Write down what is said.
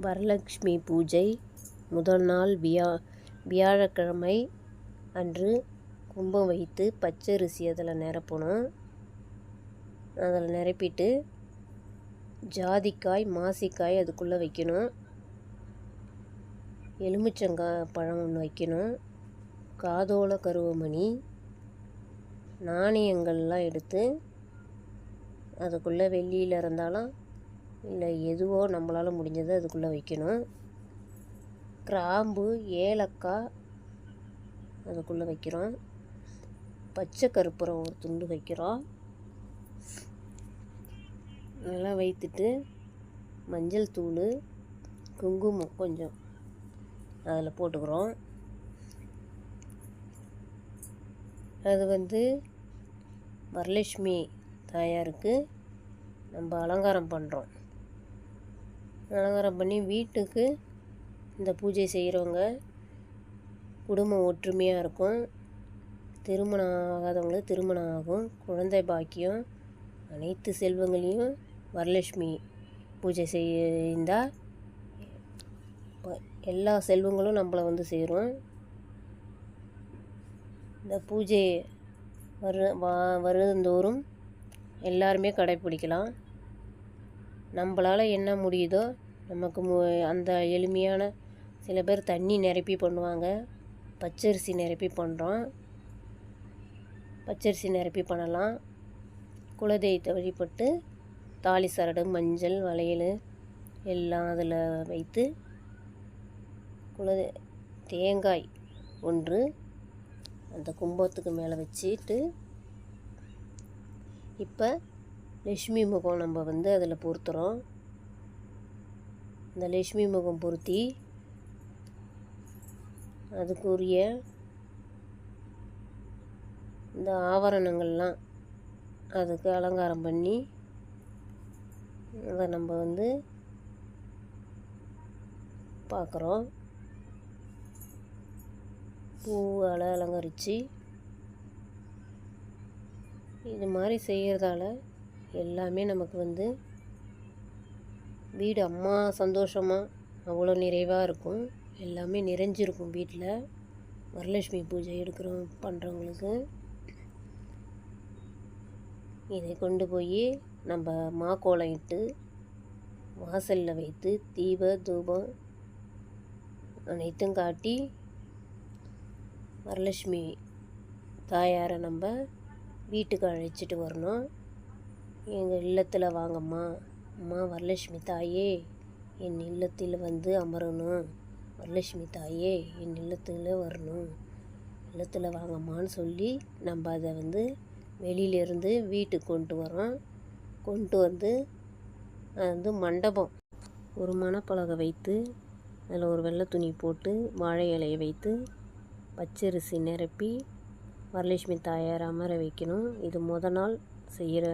வரலட்சுமி பூஜை முதல் நாள் வியாழக்கிழமை அன்று கும்பம் வைத்து பச்சரிசி அதில் நிரப்பணும். அதில் நிரப்பிட்டு ஜாதிக்காய் மாசிக்காய் அதுக்குள்ளே வைக்கணும். எலுமிச்சங்காய் பழம் ஒன்று வைக்கணும். காதோல கருவமணி நாணயங்கள்லாம் எடுத்து அதுக்குள்ளே வெள்ளியில் இருந்தாலும் இல்லை எதுவோ நம்மளால் முடிஞ்சது அதுக்குள்ளே வைக்கணும். கிராம்பு ஏலக்காய் அதுக்குள்ளே வைக்கிறோம். பச்சை கற்பூரம் ஒரு துண்டு வைக்கிறோம். நல்லா வைத்துட்டு மஞ்சள் தூள் குங்குமம் கொஞ்சம் அதில் போட்டுக்கிறோம். அது வரலட்சுமி தாயாருக்கு நம்ம அலங்காரம் பண்ணுறோம். அலங்காரம் பண்ணி வீட்டுக்கு இந்த பூஜை செய்கிறவங்க குடும்பம் ஒற்றுமையாக இருக்கும். திருமணம் ஆகாதவங்களுக்கு திருமணம் ஆகும். குழந்தை பாக்கியம் அனைத்து செல்வங்களையும் வரலட்சுமி பூஜை செய்தால் எல்லா செல்வங்களும் நம்மளை சேரும். இந்த பூஜை வருடந்தோறும் எல்லாருமே கடைப்பிடிக்கலாம். நம்மளால் என்ன முடியுதோ நமக்கு அந்த எளிமையான சில பேர் தண்ணி நிரப்பி பண்ணுவாங்க. பச்சரிசி நிரப்பி பண்ணுறோம். பச்சரிசி நிரப்பி பண்ணலாம். குலதெய்வத்தை வழிபட்டு தாலி சரடு மஞ்சள் வளையல் எல்லாம் அதில் வைத்து தேங்காய் ஒன்று அந்த கும்பத்துக்கு மேலே வச்சுட்டு இப்போ லட்சுமி முகம் நம்ம அதில் பொருத்துகிறோம். இந்த லட்சுமி முகம் பொருத்தி அதுக்குரிய இந்த ஆபரணங்கள்லாம் அதுக்கு அலங்காரம் பண்ணி அதை நம்ம பார்க்குறோம். பூவால் அலங்கரித்து இது மாதிரி செய்கிறதால எல்லாமே நமக்கு வீடு அம்மா சந்தோஷமாக அவ்வளோ நிறைவாக இருக்கும். எல்லாமே நிறைஞ்சிருக்கும் வீட்டில். வரலட்சுமி பூஜை பண்ணுறவங்களுக்கு இதை கொண்டு போய் நம்ம மாக்கோலம் இட்டு வாசலில் வைத்து தீப தூபம் அனைத்தும் காட்டி வரலட்சுமி தாயாரை நம்ம வீட்டுக்கு அழைச்சிட்டு வரணும். எங்கள் இல்லத்தில் வாங்கம்மா, அம்மா வரலட்சுமி தாயே என் இல்லத்தில் அமரணும், வரலட்சுமி தாயே என் இல்லத்தில் வரணும், இல்லத்தில் வாங்கம்மான்னு சொல்லி நம்ம அதை வெளியிலேருந்து வீட்டுக்கு கொண்டு வரோம். கொண்டு அது மண்டபம் ஒரு மணப்பலகை வைத்து அதில் ஒரு வெள்ளை துணி போட்டு வாழை இலையை வைத்து பச்சரிசி நிரப்பி வரலட்சுமி தாயார் அமர வைக்கணும். இது முத நாள் செய்கிற